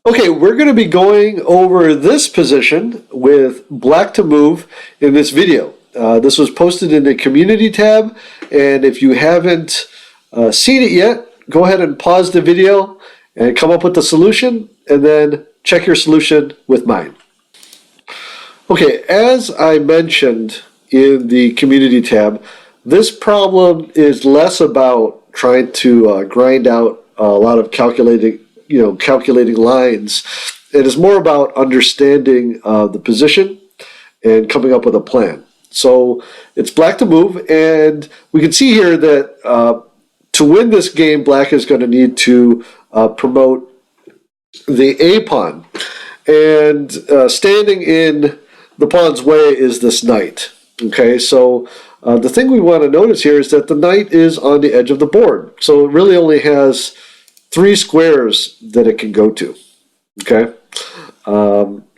Okay, we're going to be going over this position with black to move in this video. This was posted in the community tab, and if you haven't seen it yet, go ahead and pause the video and come up with the solution, and then check your solution with mine. Okay, as I mentioned in the community tab, this problem is less about trying to grind out a lot of calculating lines. It is more about understanding the position and coming up with a plan. So it's black to move, and we can see here that to win this game, black is going to need to promote the A pawn. And standing in the pawn's way is this knight. Okay, so the thing we want to notice here is that the knight is on the edge of the board. So it really only has 3 squares that it can go to. Okay.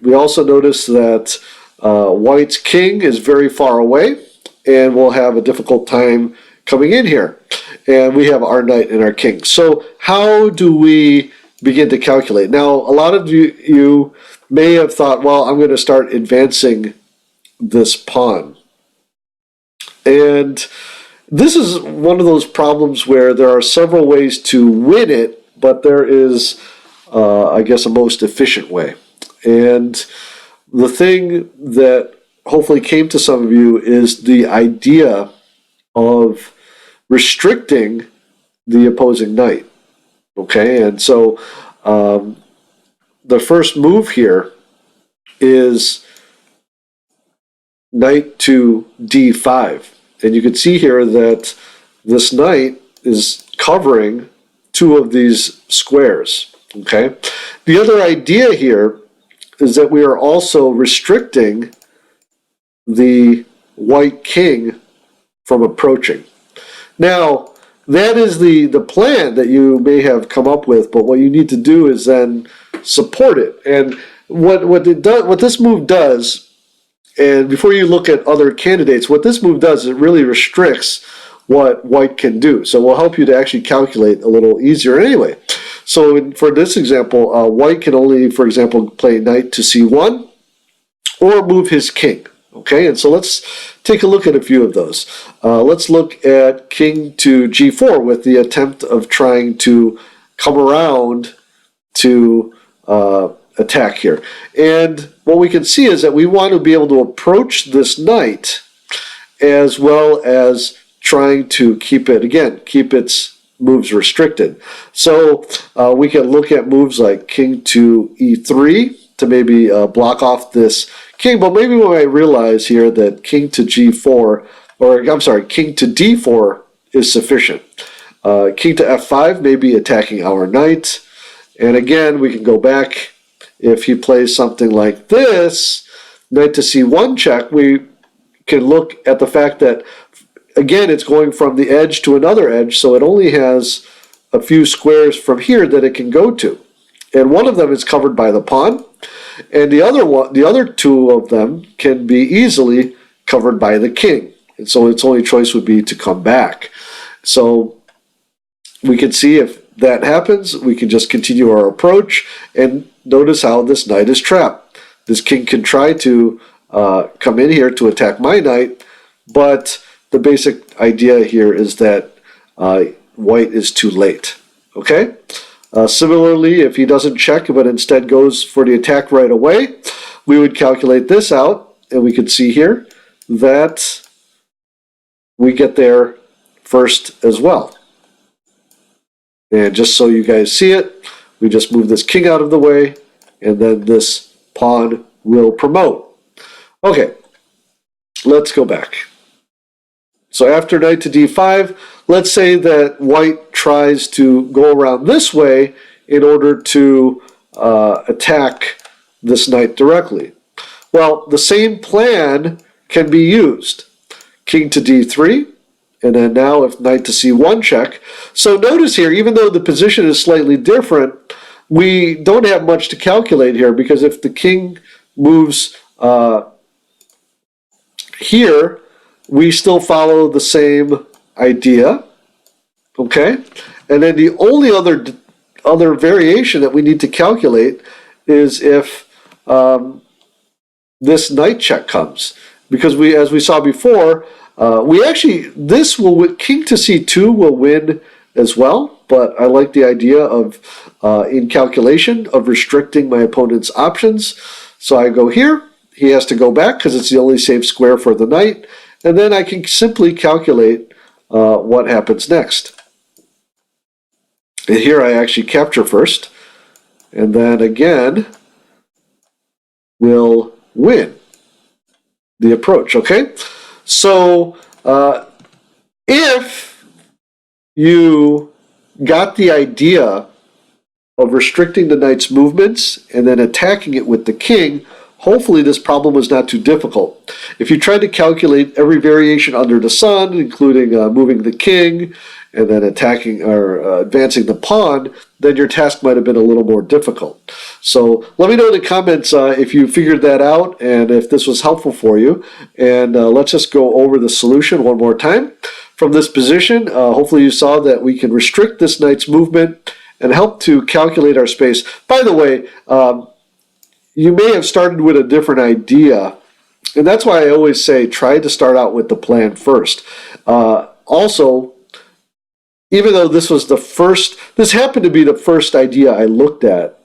We also notice that white's king is very far away, and we'll have a difficult time coming in here. And we have our knight and our king. So how do we begin to calculate? Now, a lot of you may have thought, well, I'm going to start advancing this pawn. And this is one of those problems where there are several ways to win it, but there is, I guess, a most efficient way. And the thing that hopefully came to some of you is the idea of restricting the opposing knight. Okay, and so the first move here is knight to d5. And you can see here that this knight is covering 2 of these squares. Okay. The other idea here is that we are also restricting the white king from approaching. Now, that is the plan that you may have come up with, but what you need to do is then support it. And what this move does, and before you look at other candidates, what this move does is it really restricts what white can do. So it will help you to actually calculate a little easier anyway. So for this example, white can only, for example, play knight to c1 or move his king. Okay, and so let's take a look at a few of those. Let's look at king to g4 with the attempt of trying to come around to attack here. And what we can see is that we want to be able to approach this knight as well as trying to keep its moves restricted. So we can look at moves like king to e3 to maybe block off this king, but maybe we might realize here that king to g4, or I'm sorry, king to d4 is sufficient. King to f5 may be attacking our knight, and again we can go back. If he plays something like this, knight to c1 check, we can look at the fact that again, it's going from the edge to another edge, so it only has a few squares from here that it can go to. And one of them is covered by the pawn, and the other 2 of them can be easily covered by the king. And so its only choice would be to come back. So we can see if that happens, we can just continue our approach, and notice how this knight is trapped. This king can try to come in here to attack my knight, but the basic idea here is that white is too late. Okay? Similarly, if he doesn't check but instead goes for the attack right away, we would calculate this out, and we can see here that we get there first as well. And just so you guys see it, we just move this king out of the way, and then this pawn will promote. Okay, let's go back. So after knight to d5, let's say that white tries to go around this way in order to attack this knight directly. Well, the same plan can be used. King to d3, and then now if knight to c1 check. So notice here, even though the position is slightly different, we don't have much to calculate here, because if the king moves here, we still follow the same idea, okay? And then the only other other variation that we need to calculate is if this knight check comes. Because as we saw before, king to c2 will win as well, but I like the idea of, in calculation, of restricting my opponent's options. So I go here, he has to go back because it's the only safe square for the knight, and then I can simply calculate what happens next. And here I actually capture first, and then again, we'll win the approach, okay? So if you got the idea of restricting the knight's movements and then attacking it with the king, hopefully this problem was not too difficult. If you tried to calculate every variation under the sun, including moving the king and then attacking or advancing the pawn, then your task might have been a little more difficult. So let me know in the comments if you figured that out and if this was helpful for you. And let's just go over the solution one more time. From this position, hopefully you saw that we can restrict this knight's movement and help to calculate our space. By the way, you may have started with a different idea, and that's why I always say try to start out with the plan first. Also, even though this happened to be the first idea I looked at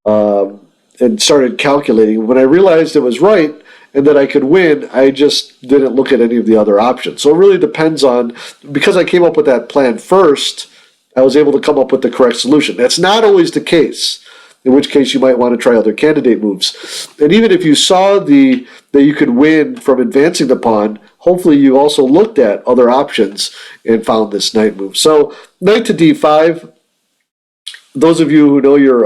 and started calculating, when I realized it was right and that I could win, I just didn't look at any of the other options. So it really depends on, because I came up with that plan first, I was able to come up with the correct solution. That's not always the case, in which case you might want to try other candidate moves. And even if you saw that you could win from advancing the pawn, hopefully you also looked at other options and found this knight move. So knight to d5, those of you who know your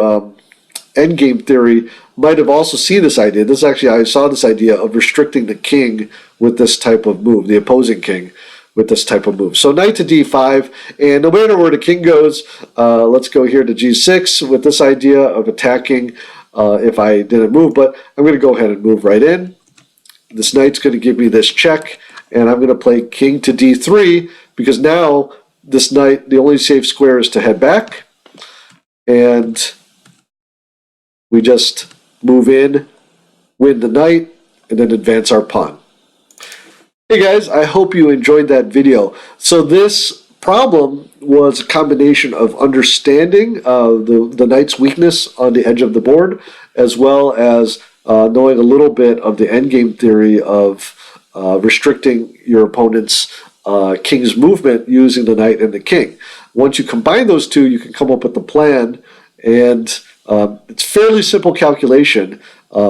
endgame theory might have also seen this idea. I saw this idea of restricting the king with this type of move, the opposing king with this type of move. So knight to d5, and no matter where the king goes, let's go here to g6 with this idea of attacking if I didn't move, but I'm going to go ahead and move right in. This knight's going to give me this check, and I'm going to play king to d3 because now this knight, the only safe square is to head back, and we just move in, win the knight, and then advance our pawn. Hey guys, I hope you enjoyed that video. So this problem was a combination of understanding the knight's weakness on the edge of the board, as well as knowing a little bit of the endgame theory of restricting your opponent's king's movement using the knight and the king. Once you combine those two, you can come up with a plan, and it's fairly simple calculation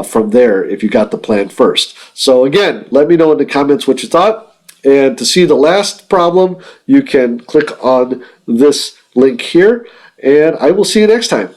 from there if you got the plan first. So again, let me know in the comments what you thought. And to see the last problem, you can click on this link here. And I will see you next time.